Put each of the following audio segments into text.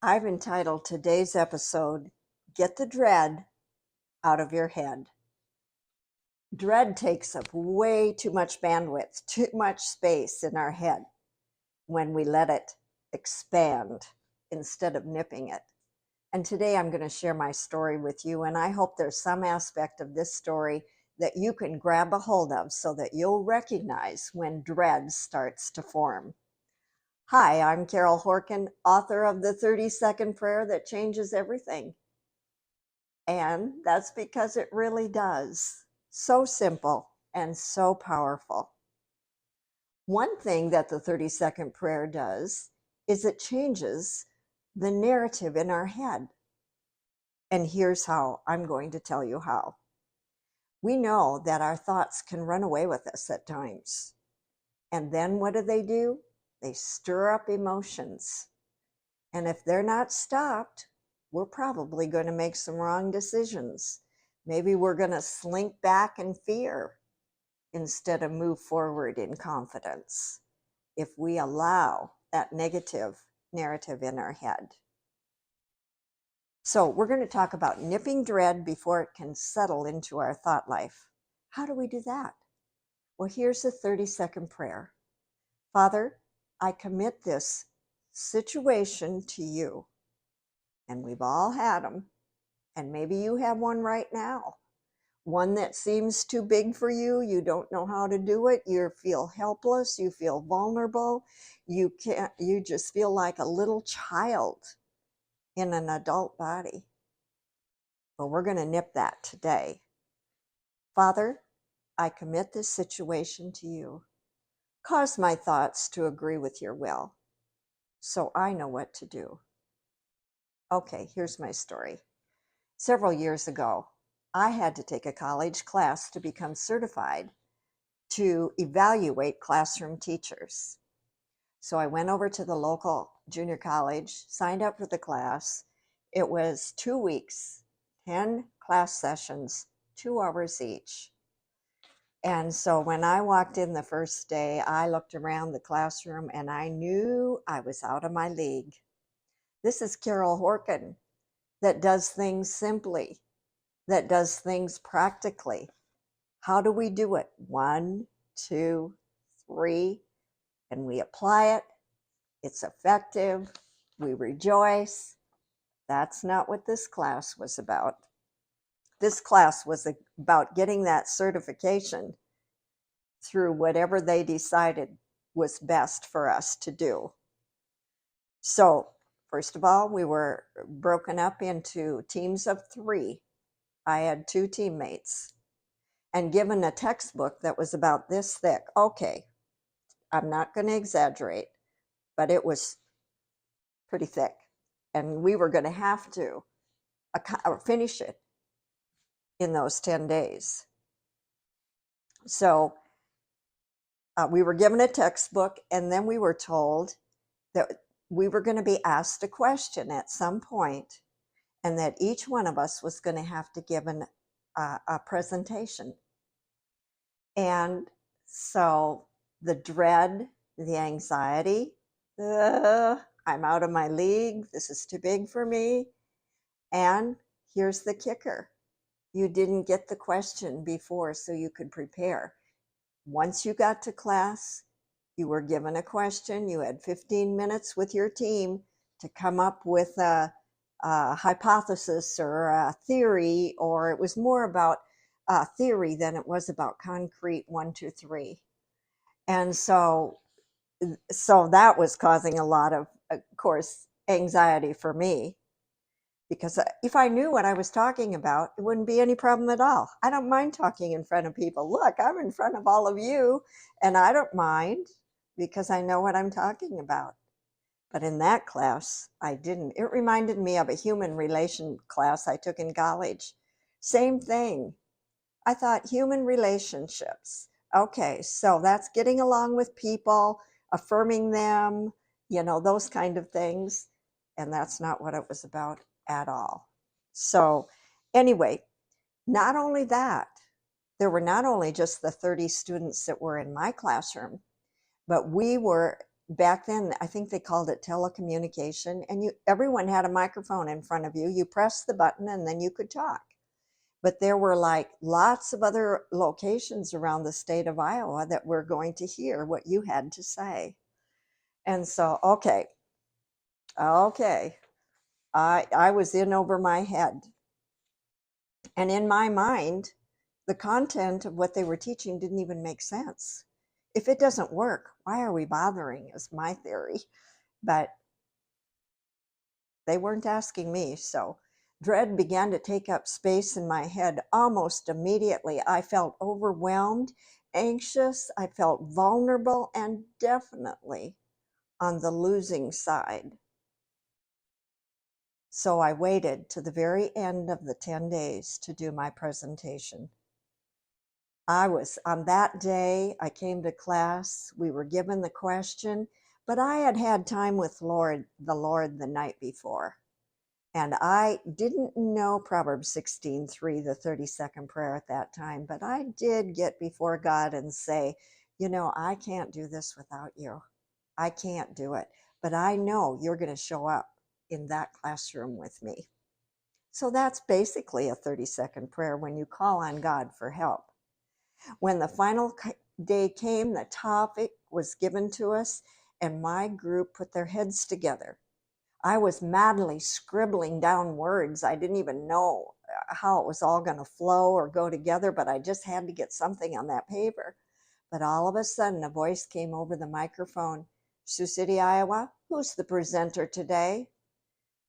I've entitled today's episode, Get the Dread Out of Your Head. Dread takes up way too much bandwidth, too much space in our head when we let it expand instead of nipping it. And today I'm going to share my story with you, and I hope there's some aspect of this story that you can grab a hold of so that you'll recognize when dread starts to form. Hi, I'm Karol Horken, author of the 30-second prayer that changes everything. And that's because it really does. So simple and so powerful. One thing that the 30-second prayer does is it changes the narrative in our head. And here's how. I'm going to tell you how. We know that our thoughts can run away with us at times. And then what do? They stir up emotions. And if they're not stopped, we're probably going to make some wrong decisions. Maybe we're going to slink back in fear instead of move forward in confidence if we allow that negative narrative in our head. So we're going to talk about nipping dread before it can settle into our thought life. How do we do that? Well, here's a 30-second prayer. Father, I commit this situation to you. And we've all had them. And maybe you have one right now. One that seems too big for you. You don't know how to do it. You feel helpless. You feel vulnerable. You just feel like a little child in an adult body. Well, we're going to nip that today. Father, I commit this situation to you. Cause my thoughts to agree with your will so I know what to do. Okay, here's my story. Several years ago, I had to take a college class to become certified to evaluate classroom teachers. So I went over to the local junior college, signed up for the class. It was 2 weeks, 10 class sessions, 2 hours each. And so when I walked in the first day, I looked around the classroom and I knew I was out of my league. This is Karol Horken that does things simply, that does things practically. How do we do it? 1, 2, 3, and we apply it. It's effective. We rejoice. That's not what this class was about. This class was about getting that certification through whatever they decided was best for us to do. So, first of all, we were broken up into teams of 3. I had 2 teammates and given a textbook that was about this thick. Okay, I'm not going to exaggerate, but it was pretty thick. And we were going to have to finish it in those 10 days. So we were given a textbook, and then we were told that we were going to be asked a question at some point, and that each one of us was going to have to give a presentation. And so the dread, the anxiety, I'm out of my league, this is too big for me. And here's the kicker. You didn't get the question before so you could prepare. Once you got to class, you were given a question. You had 15 minutes with your team to come up with a hypothesis or a theory, or it was more about theory than it was about concrete 1, 2, 3. And so that was causing a lot of course, anxiety for me, because if I knew what I was talking about, it wouldn't be any problem at all. I don't mind talking in front of people. Look, I'm in front of all of you, and I don't mind because I know what I'm talking about. But in that class, I didn't. It reminded me of a human relation class I took in college. Same thing. I thought human relationships. Okay, so that's getting along with people, affirming them, those kind of things. And that's not what it was about at all. So anyway, not only that, there were not only just the 30 students that were in my classroom, but we were back then, I think they called it telecommunication, and everyone had a microphone in front of you. You pressed the button and then you could talk. But there were like lots of other locations around the state of Iowa that were going to hear what you had to say. And so, okay, I was in over my head. And in my mind, the content of what they were teaching didn't even make sense. If it doesn't work, why are we bothering, is my theory. But they weren't asking me. So dread began to take up space in my head almost immediately. I felt overwhelmed, anxious, I felt vulnerable, and definitely on the losing side. So I waited to the very end of the 10 days to do my presentation. On that day, I came to class, we were given the question, but I had had time with the Lord the night before. And I didn't know Proverbs 16:3, the 32nd prayer at that time, but I did get before God and say, I can't do this without you. I can't do it, but I know you're going to show up in that classroom with me. So that's basically a 30-second prayer when you call on God for help. When the final day came, the topic was given to us, and my group put their heads together. I was madly scribbling down words. I didn't even know how it was all going to flow or go together, but I just had to get something on that paper. But all of a sudden, a voice came over the microphone. Sioux City, Iowa, who's the presenter today?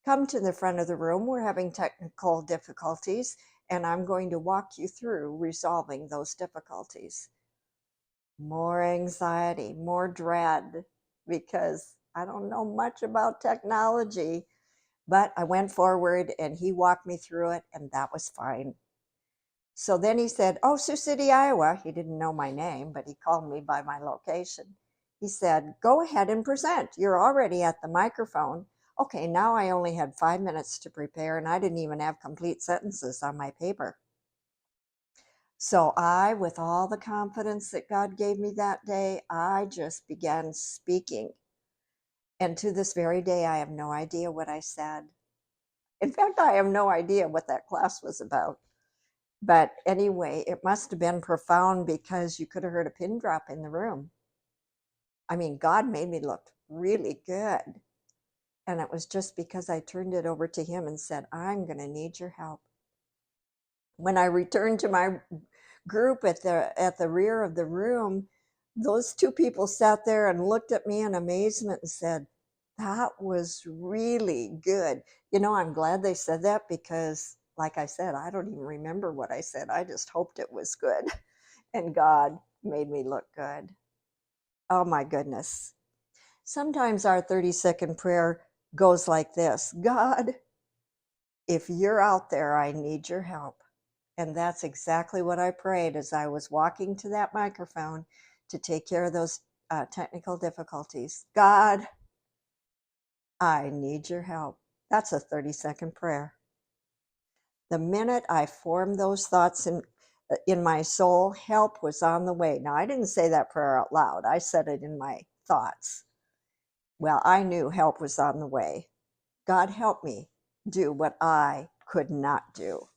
Come to the front of the room. We're having technical difficulties, and I'm going to walk you through resolving those difficulties. More anxiety, more dread, because I don't know much about technology, but I went forward and he walked me through it, and that was fine. So then he said, "Oh, Sioux City, Iowa." He didn't know my name, but he called me by my location. He said, "Go ahead and present. You're already at the microphone." Okay, now I only had 5 minutes to prepare, and I didn't even have complete sentences on my paper. So I, with all the confidence that God gave me that day, I just began speaking. And to this very day, I have no idea what I said. In fact, I have no idea what that class was about. But anyway, it must have been profound because you could have heard a pin drop in the room. I mean, God made me look really good. And it was just because I turned it over to him and said, "I'm going to need your help." When I returned to my group at the rear of the room, those two people sat there and looked at me in amazement and said, "That was really good." I'm glad they said that because, like I said, I don't even remember what I said. I just hoped it was good. And God made me look good. Oh my goodness. Sometimes our 30-second prayer goes like this: "God, if you're out there, I need your help." And that's exactly what I prayed as I was walking to that microphone to take care of those technical difficulties. "God, I need your help." That's a 30-second prayer. The minute I formed those thoughts in my soul, help was on the way. Now, I didn't say that prayer out loud. I said it in my thoughts. Well, I knew help was on the way. God, help me do what I could not do.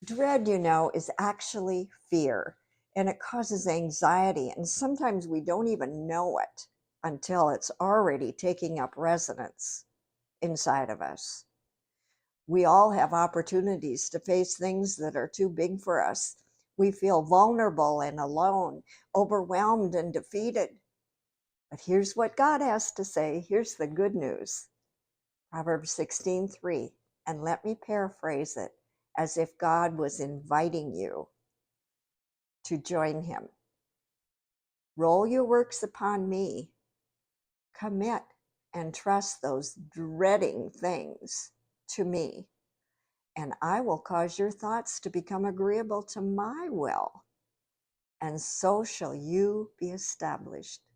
Dread, is actually fear, and it causes anxiety, and sometimes we don't even know it until it's already taking up residence inside of us. We all have opportunities to face things that are too big for us. We feel vulnerable and alone, overwhelmed and defeated. But here's what God has to say. Here's the good news. Proverbs 16:3, and let me paraphrase it as if God was inviting you to join him. "Roll your works upon me. Commit and trust those dreading things to me, and I will cause your thoughts to become agreeable to my will, and so shall you be established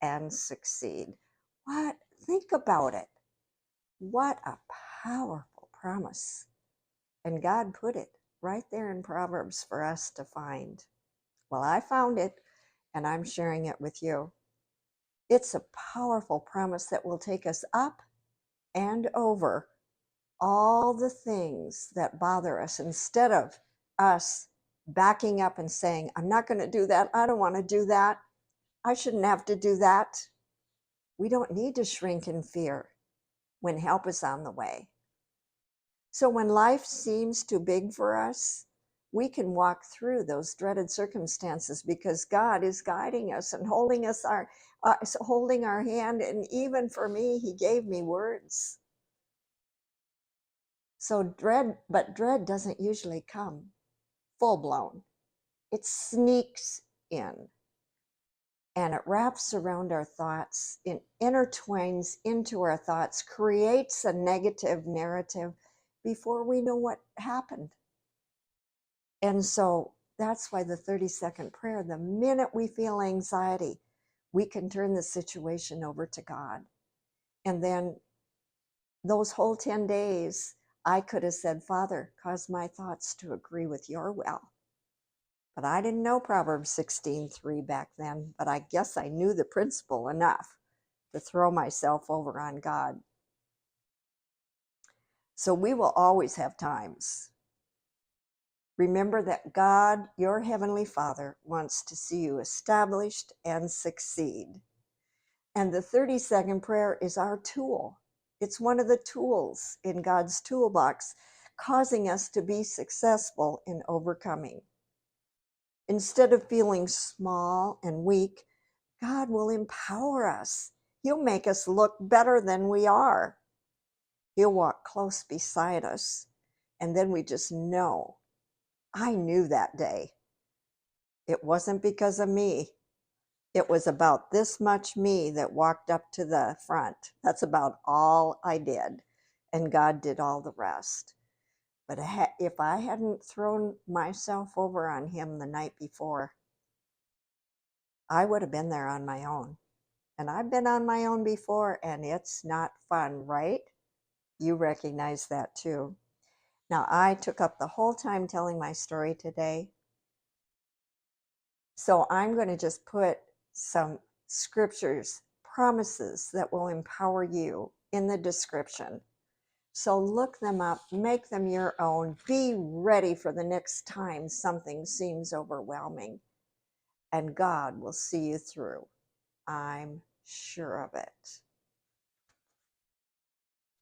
and succeed." What? Think about it. What a powerful promise. And God put it right there in Proverbs for us to find. Well, I found it, and I'm sharing it with you. It's a powerful promise that will take us up and over all the things that bother us, instead of us backing up and saying, I'm not going to do that. I don't want to do that. I shouldn't have to do that. We don't need to shrink in fear when help is on the way. So when life seems too big for us, we can walk through those dreaded circumstances because God is guiding us and holding our hand. And even for me, He gave me words. So dread doesn't usually come full blown. It sneaks in and it wraps around our thoughts, it intertwines into our thoughts, creates a negative narrative before we know what happened. And so that's why the 30-second prayer, the minute we feel anxiety, we can turn the situation over to God. And then those whole 10 days, I could have said, Father, cause my thoughts to agree with your will. But I didn't know Proverbs 16:3 back then, but I guess I knew the principle enough to throw myself over on God. So we will always have times. Remember that God, your Heavenly Father, wants to see you established and succeed. And the 30-second prayer is our tool. It's one of the tools in God's toolbox, causing us to be successful in overcoming. Instead of feeling small and weak, God will empower us. He'll make us look better than we are. He'll walk close beside us. And then we just know. I knew that day. It wasn't because of me. It was about this much me that walked up to the front. That's about all I did. And God did all the rest. But if I hadn't thrown myself over on Him the night before, I would have been there on my own. And I've been on my own before, and it's not fun, right? You recognize that too. Now, I took up the whole time telling my story today. So I'm going to just put some scriptures, promises that will empower you in the description. So look them up, make them your own. Be ready for the next time something seems overwhelming. And God will see you through. I'm sure of it.